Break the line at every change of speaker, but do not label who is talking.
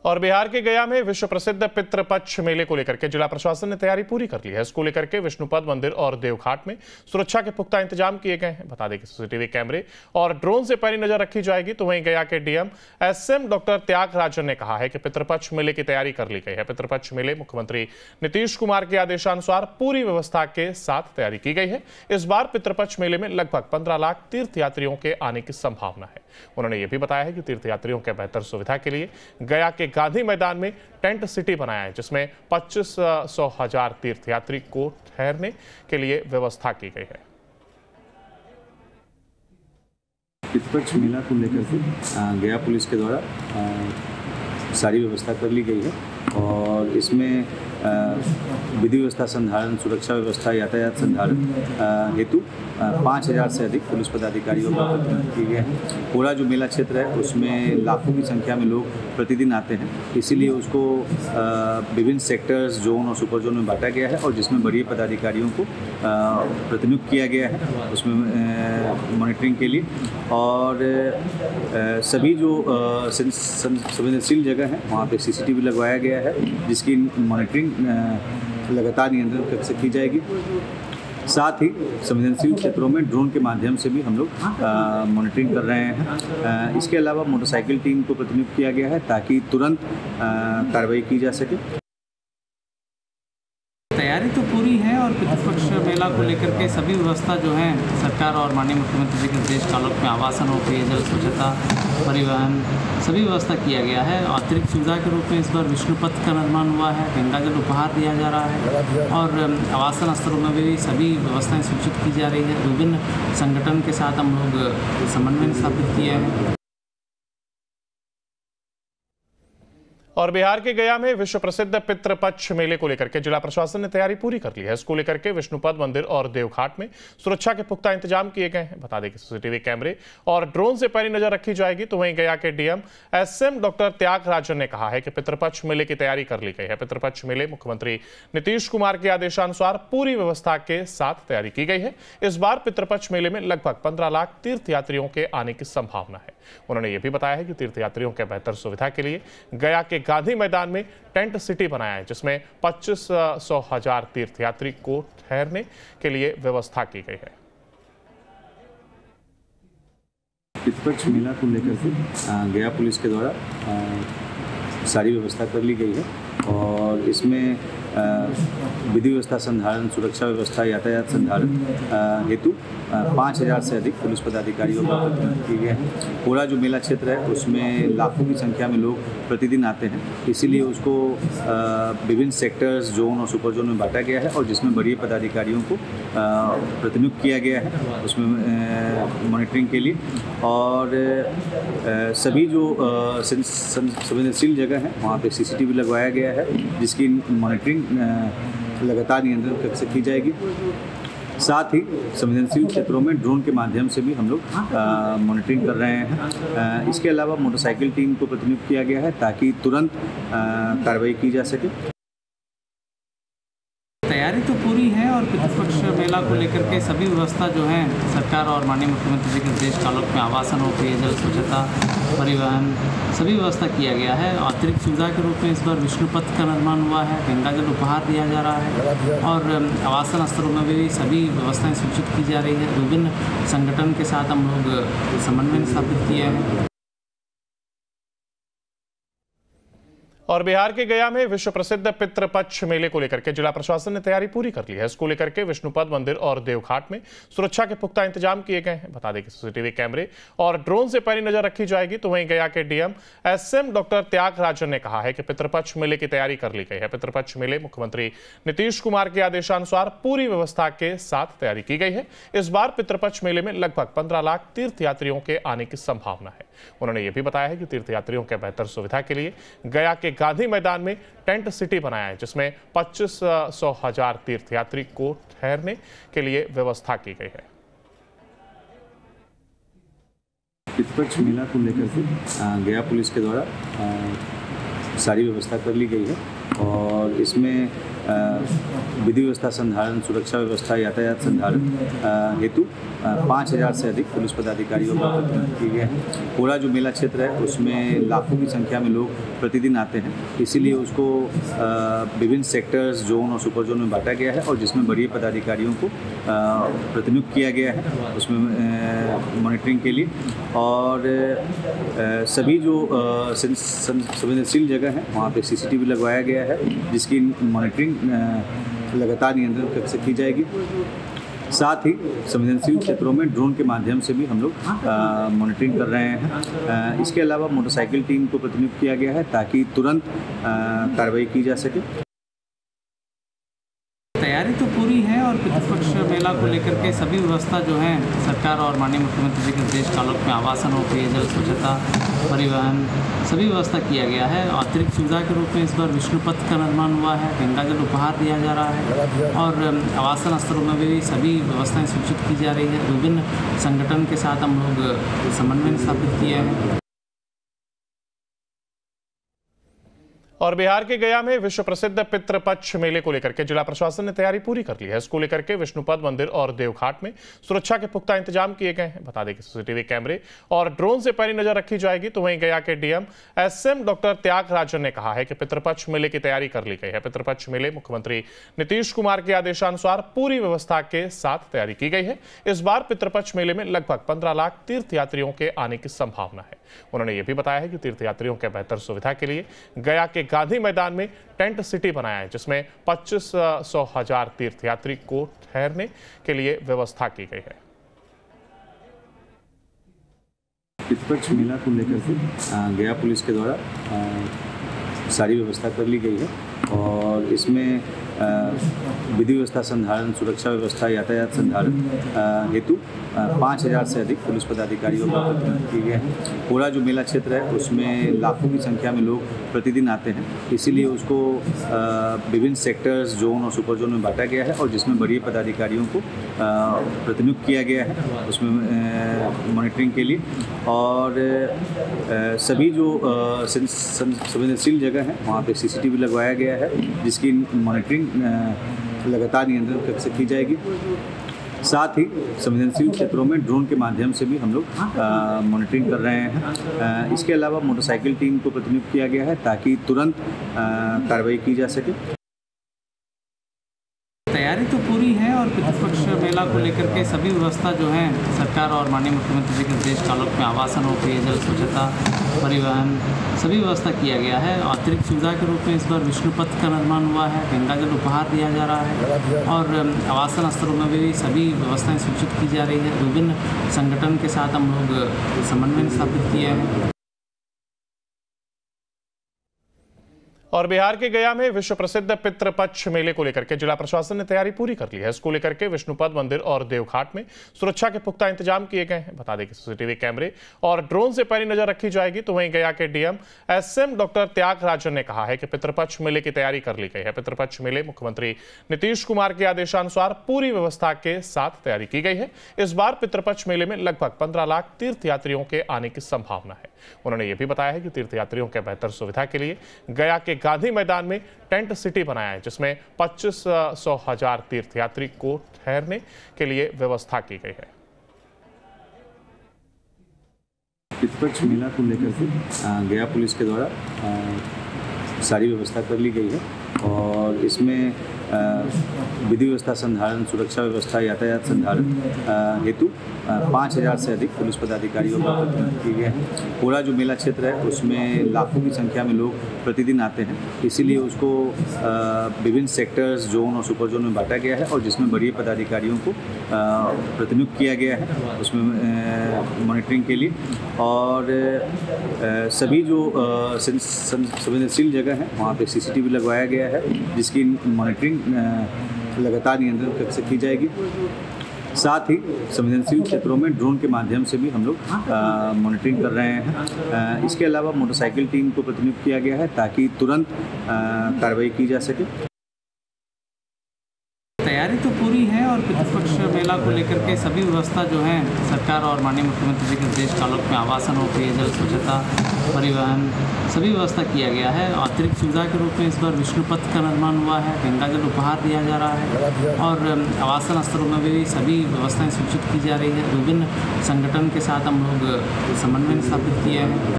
और बिहार के गया में विश्व प्रसिद्ध पितृपक्ष मेले को लेकर के जिला प्रशासन ने तैयारी पूरी कर ली है। इसको लेकर के विष्णुपद मंदिर और देवघाट में सुरक्षा के पुख्ता इंतजाम किए गए हैं। बता दें कि सीसीटीवी कैमरे और ड्रोन से पैनी नजर रखी जाएगी। तो वहीं गया के डीएम एसएम डॉक्टर त्यागराजन ने कहा है कि पितृपक्ष मेले की तैयारी कर ली गई है। पितृपक्ष मेले मुख्यमंत्री नीतीश कुमार के आदेशानुसार पूरी व्यवस्था के साथ तैयारी की गई है। इस बार पितृपक्ष मेले में लगभग 15 लाख तीर्थयात्रियों के आने की संभावना है। उन्होंने ये भी बताया है कि तीर्थयात्रियों के बेहतर सुविधा के लिए गया के गांधी मैदान में टेंट सिटी बनाया है, जिसमें 25,000 तीर्थयात्री को ठहरने के लिए व्यवस्था की गई है।
पितृपक्ष मेला को लेकर के गया पुलिस के द्वारा सारी व्यवस्था कर ली गई है और इसमें विधि व्यवस्था संधारण, सुरक्षा व्यवस्था, यातायात संधारण हेतु 5,000 से अधिक पुलिस पदाधिकारियों का प्रतिनिधित्व किए गए हैं। पूरा जो मेला क्षेत्र है उसमें लाखों की संख्या में लोग प्रतिदिन आते हैं, इसीलिए उसको विभिन्न सेक्टर्स, जोन और सुपर जोन में बांटा गया है और जिसमें बड़े पदाधिकारियों को प्रतिनियुक्त किया गया है उसमें मॉनिटरिंग के लिए। और सभी जो संवेदनशील जगह है वहाँ पे सीसीटीवी लगवाया गया है, जिसकी मॉनिटरिंग लगातार नियंत्रण कक्ष से की जाएगी। साथ ही संवेदनशील क्षेत्रों में ड्रोन के माध्यम से भी हम लोग मॉनिटरिंग कर रहे हैं। इसके अलावा मोटरसाइकिल टीम को प्रतिनियुक्त किया गया है ताकि तुरंत कार्रवाई की जा सके।
तैयारी तो पूरी है और पितृपक्ष मेला को लेकर के सभी व्यवस्था जो है सरकार और माननीय मुख्यमंत्री जी के निर्देश के आलोक में आवासन हो, पेयजल, स्वच्छता, परिवहन सभी व्यवस्था किया गया है। अतिरिक्त सुविधा के रूप में इस बार विष्णुपथ का निर्माण हुआ है, गंगा जल उपहार दिया जा रहा है और आवासन स्तरों में भी सभी व्यवस्थाएं सुनिश्चित की जा रही है। विभिन्न संगठन के साथ हम लोग समन्वय स्थापित किए हैं।
और बिहार के गया में विश्व प्रसिद्ध पितृपक्ष मेले को लेकर के जिला प्रशासन ने तैयारी पूरी कर ली है। इसको लेकर के विष्णुपद मंदिर और देवघाट में सुरक्षा के पुख्ता इंतजाम किए गए हैं। बता दें कि सीसीटीवी कैमरे और ड्रोन से पैनी नजर रखी जाएगी। तो वहीं गया के डीएम एसएम डॉक्टर त्यागराजन ने कहा है कि पितृपक्ष मेले की तैयारी कर ली गई है। पितृपक्ष मेले मुख्यमंत्री नीतीश कुमार के आदेशानुसार पूरी व्यवस्था के साथ तैयारी की गई है। इस बार पितृपक्ष मेले में लगभग 15 लाख तीर्थयात्रियों के आने की संभावना है। उन्होंने ये भी बताया है कि तीर्थयात्रियों के बेहतर सुविधा के लिए गया के गांधी मैदान में टेंट सिटी बनाया है, जिसमें 25,000 तीर्थयात्री को ठहरने के लिए व्यवस्था की गई है।
पितृपक्ष मेला को लेकर के गया पुलिस के द्वारा सारी व्यवस्था कर ली गई है और इसमें विधि व्यवस्था संधारण, सुरक्षा व्यवस्था, यातायात संधारण हेतु 5,000 से अधिक पुलिस पदाधिकारियों का प्रतिनिधित्व किए गए हैं। पूरा जो मेला क्षेत्र है उसमें लाखों की संख्या में लोग प्रतिदिन आते हैं, इसीलिए उसको विभिन्न सेक्टर्स, जोन और सुपर जोन में बांटा गया है और जिसमें बड़े पदाधिकारियों को प्रतिनियुक्त किया गया है उसमें मॉनिटरिंग के लिए। और सभी जो संवेदनशील जगह है वहाँ पे सीसीटीवी लगवाया गया है, जिसकी मॉनिटरिंग लगातार नियंत्रण कक्ष से की जाएगी। साथ ही संवेदनशील क्षेत्रों में ड्रोन के माध्यम से भी हम लोग मॉनिटरिंग कर रहे हैं। इसके अलावा मोटरसाइकिल टीम को प्रतिनियुक्त किया गया है ताकि तुरंत कार्रवाई की जा सके।
तैयारी तो पूरी है और पितृपक्ष मेला को लेकर के सभी व्यवस्था जो है सरकार और माननीय मुख्यमंत्री जी के निर्देश के आलोक में आवासन हो, पेयजल, स्वच्छता, परिवहन सभी व्यवस्था किया गया है। अतिरिक्त सुविधा के रूप में इस बार विष्णुपथ का निर्माण हुआ है, गंगा जल उपहार दिया जा रहा है और आवासन स्तरों में भी सभी व्यवस्थाएं सुनिश्चित की जा रही है। विभिन्न संगठन के साथ हम लोग समन्वय स्थापित किए हैं।
और बिहार के गया में विश्व प्रसिद्ध पितृपक्ष मेले को लेकर के जिला प्रशासन ने तैयारी पूरी कर ली है। इसको लेकर के विष्णुपद मंदिर और देवघाट में सुरक्षा के पुख्ता इंतजाम किए गए हैं। बता दें कि सीसीटीवी कैमरे और ड्रोन से पैनी नजर रखी जाएगी। तो वहीं गया के डीएम एसएम डॉक्टर त्यागराजन ने कहा है कि पितृपक्ष मेले की तैयारी कर ली गई है। पितृपक्ष मेले मुख्यमंत्री नीतीश कुमार के आदेशानुसार पूरी व्यवस्था के साथ तैयारी की गई है। इस बार पितृपक्ष मेले में लगभग 15 लाख तीर्थयात्रियों के आने की संभावना है। उन्होंने ये भी बताया है कि तीर्थयात्रियों के बेहतर सुविधा के लिए गया के गांधी मैदान में टेंट सिटी बनाया है, जिसमें 25,000 तीर्थयात्री को ठहरने के लिए व्यवस्था की गई है।
पितृपक्ष मेला को लेकर के गया पुलिस के द्वारा सारी व्यवस्था कर ली गई है और इसमें विधि व्यवस्था संधारण, सुरक्षा व्यवस्था, यातायात संधारण हेतु 5000 से अधिक पुलिस पदाधिकारियों का प्रतिनिधित्व किया गया है। पूरा जो मेला क्षेत्र है उसमें लाखों की संख्या में लोग प्रतिदिन आते हैं, इसीलिए उसको विभिन्न सेक्टर्स, जोन और सुपर जोन में बांटा गया है और जिसमें वरीय पदाधिकारियों को प्रतिनियुक्त किया गया है उसमें मॉनिटरिंग के लिए। और सभी जो संवेदनशील जगह है वहाँ पे CCTV लगवाया गया है, जिसकी मॉनिटरिंग लगातार नियंत्रण कक्ष से की जाएगी। साथ ही संवेदनशील क्षेत्रों में ड्रोन के माध्यम से भी हम लोग मॉनिटरिंग कर रहे हैं। इसके अलावा मोटरसाइकिल टीम को प्रतिनियुक्त किया गया है ताकि तुरंत कार्रवाई की जा सके।
तैयारी तो पूरी है और पितृपक्ष मेला को लेकर के सभी व्यवस्था जो है सरकार और माननीय मुख्यमंत्री जी के निर्देश कालों में आवासन हो, पेयजल, स्वच्छता, परिवहन सभी व्यवस्था किया गया है। अतिरिक्त सुविधा के रूप में इस बार विष्णु पथ का निर्माण हुआ है, गंगा जल उपहार दिया जा रहा है और आवासन स्तरों में भी सभी व्यवस्थाएं सुनिश्चित की जा रही है। विभिन्न संगठन के साथ हम लोग समन्वय स्थापित किए हैं।
और बिहार के गया में विश्व प्रसिद्ध पितृपक्ष मेले को लेकर के जिला प्रशासन ने तैयारी पूरी कर ली है। इसको लेकर के विष्णुपद मंदिर और देवघाट में सुरक्षा के पुख्ता इंतजाम किए गए हैं। बता दें कि CCTV कैमरे और ड्रोन से पैनी नजर रखी जाएगी। तो वहीं गया के DM SM डॉक्टर त्यागराजन ने कहा है कि पितृपक्ष मेले की तैयारी कर ली गई है। पितृपक्ष मेले मुख्यमंत्री नीतीश कुमार के आदेशानुसार पूरी व्यवस्था के साथ तैयारी की गई है। इस बार पितृपक्ष मेले में लगभग 15 लाख तीर्थयात्रियों के आने की संभावना है। उन्होंने ये भी बताया है कि तीर्थयात्रियों के बेहतर सुविधा के लिए गया के गांधी मैदान में टेंट सिटी बनाया है, जिसमें 25,000 तीर्थयात्री को ठहरने के लिए व्यवस्था की गई है।
पितृपक्ष मेला को लेकर के गया पुलिस के द्वारा सारी व्यवस्था कर ली गई है और इसमें विधि व्यवस्था संधारण, सुरक्षा व्यवस्था, यातायात संधारण हेतु 5000 से अधिक पुलिस पदाधिकारियों का प्रतिनिधित्व किया गया है। पूरा जो मेला क्षेत्र है उसमें लाखों की संख्या में लोग प्रतिदिन आते हैं, इसीलिए उसको विभिन्न सेक्टर्स, जोन और सुपर जोन में बांटा गया है और जिसमें वरीय पदाधिकारियों को प्रतिनियुक्त किया गया है उसमें मॉनिटरिंग के लिए। और सभी जो संवेदनशील जगह है वहाँ पे CCTV लगवाया गया है, जिसकी मॉनिटरिंग लगातार नियंत्रण कक्ष से की जाएगी। साथ ही संवेदनशील क्षेत्रों में ड्रोन के माध्यम से भी हम लोग मॉनिटरिंग कर रहे हैं। इसके अलावा मोटरसाइकिल टीम को प्रतिनियुक्त किया गया है ताकि तुरंत कार्रवाई की जा सके।
तैयारी तो पूरी है और पितृपक्ष मेला को लेकर के सभी व्यवस्था जो है सरकार और माननीय मुख्यमंत्री जी के निर्देश कालों में आवासन हो, पेयजल, स्वच्छता, परिवहन सभी व्यवस्था किया गया है। अतिरिक्त सुविधा के रूप में इस बार विष्णु पथ का निर्माण हुआ है, गंगा जल उपहार दिया जा रहा है और आवासन स्तरों में भी सभी व्यवस्थाएं सुनिश्चित की जा रही है। विभिन्न संगठन के साथ हम लोग समन्वय स्थापित किए हैं।
और बिहार के गया में विश्व प्रसिद्ध पितृपक्ष मेले को लेकर के जिला प्रशासन ने तैयारी पूरी कर ली है। इसको लेकर के विष्णुपद मंदिर और देवघाट में सुरक्षा के पुख्ता इंतजाम किए गए हैं। बता दें कि CCTV कैमरे और ड्रोन से पैनी नजर रखी जाएगी। तो वहीं गया के DM SM डॉक्टर त्यागराजन ने कहा है कि पितृपक्ष मेले की तैयारी कर ली गई है। पितृपक्ष मेले मुख्यमंत्री नीतीश कुमार के आदेशानुसार पूरी व्यवस्था के साथ तैयारी की गई है। इस बार पितृपक्ष मेले में लगभग 15 लाख तीर्थयात्रियों के आने की संभावना है। उन्होंने ये भी बताया है कि तीर्थयात्रियों के बेहतर सुविधा के लिए गया के गांधी मैदान में टेंट सिटी बनाया है, जिसमें 25,000 तीर्थयात्री को ठहरने के लिए व्यवस्था की गई है।
पितृपक्ष मेला को लेकर के गया पुलिस के द्वारा सारी व्यवस्था कर ली गई है और इसमें विधि व्यवस्था संधारण, सुरक्षा व्यवस्था, यातायात संधारण हेतु 5000 से अधिक पुलिस पदाधिकारियों का प्रतिनिधित्व किया गया है। पूरा जो मेला क्षेत्र है उसमें लाखों की संख्या में लोग प्रतिदिन आते हैं, इसीलिए उसको विभिन्न सेक्टर्स, जोन और सुपर जोन में बांटा गया है और जिसमें वरीय पदाधिकारियों को प्रतिनियुक्त किया गया है उसमें मॉनिटरिंग के लिए। और सभी जो संवेदनशील जगह है वहाँ पे CCTV लगवाया गया है, जिसकी मॉनिटरिंग लगातार नियंत्रण कक्ष से की जाएगी। साथ ही संवेदनशील क्षेत्रों में ड्रोन के माध्यम से भी हम लोग मॉनिटरिंग कर रहे हैं। इसके अलावा मोटरसाइकिल टीम को प्रतिनियुक्त किया गया है ताकि तुरंत कार्रवाई की जा सके।
तैयारी तो पूरी है और और पितृपक्ष मेला को लेकर के सभी व्यवस्था जो है सरकार और माननीय मुख्यमंत्री जी के निर्देश कालों में आवासन हो, पेयजल, स्वच्छता, परिवहन सभी व्यवस्था किया गया है। अतिरिक्त सुविधा के रूप में इस बार विष्णु पथ का निर्माण हुआ है, गंगा जल उपहार दिया जा रहा है और आवासन स्तरों में भी सभी व्यवस्थाएं सूचित की जा रही है। विभिन्न संगठन के साथ हम लोग समन्वय स्थापित किए हैं।